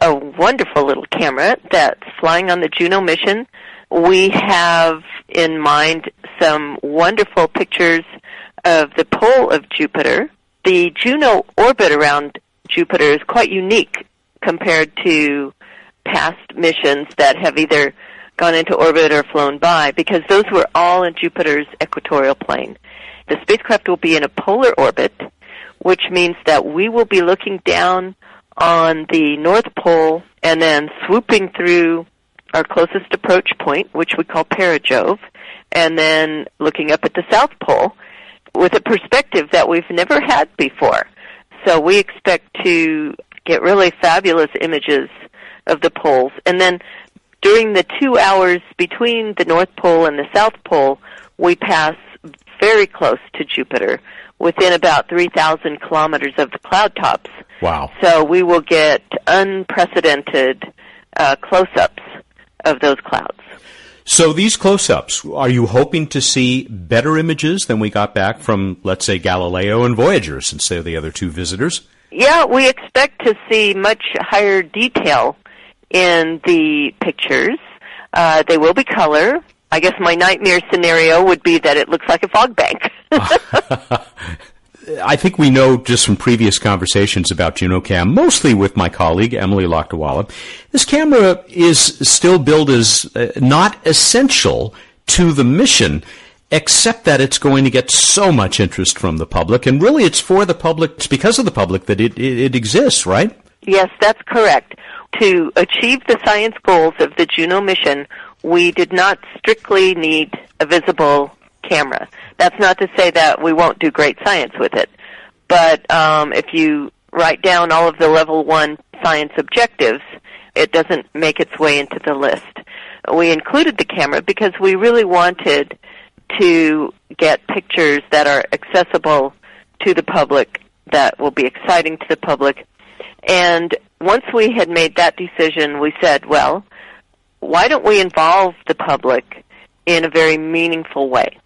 a wonderful little camera that's flying on the Juno mission. We have in mind some wonderful pictures of the pole of Jupiter. The Juno orbit around Jupiter is quite unique compared to past missions that have either gone into orbit or flown by, because those were all in Jupiter's equatorial plane. The spacecraft will be in a polar orbit, which means that we will be looking down on the North Pole and then swooping through our closest approach point, which we call perigove, and then looking up at the South Pole with a perspective that we've never had before. So we expect to get really fabulous images of the poles. And then during the 2 hours between the North Pole and the South Pole, we pass very close to Jupiter, within about 3,000 kilometers of the cloud tops. Wow. So we will get unprecedented close-ups of those clouds. So these close-ups, are you hoping to see better images than we got back from, let's say, Galileo and Voyager, since they're the other two visitors? Yeah, we expect to see much higher detail in the pictures. They will be color. I guess my nightmare scenario would be that it looks like a fog bank. I think we know just from previous conversations about JunoCam, mostly with my colleague, Emily Lakdawala, this camera is still billed as not essential to the mission, except that it's going to get so much interest from the public. And really, it's for the public, it's because of the public that it exists, right? Yes, that's correct. To achieve the science goals of the Juno mission, we did not strictly need a visible camera. That's not to say that we won't do great science with it. But if you write down all of the level 1 science objectives, it doesn't make its way into the list. We included the camera because we really wanted to get pictures that are accessible to the public, that will be exciting to the public. And once we had made that decision, we said, well, why don't we involve the public in a very meaningful way?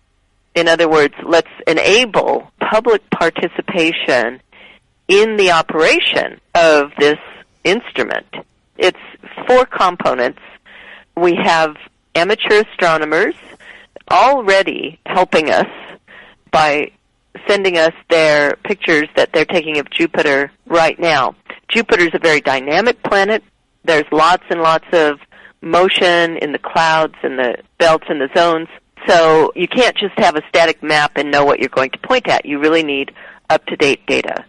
In other words, let's enable public participation in the operation of this instrument. It's 4 components. We have amateur astronomers already helping us by sending us their pictures that they're taking of Jupiter right now. Jupiter's a very dynamic planet. There's lots and lots of motion in the clouds and the belts and the zones. So you can't just have a static map and know what you're going to point at. You really need up-to-date data.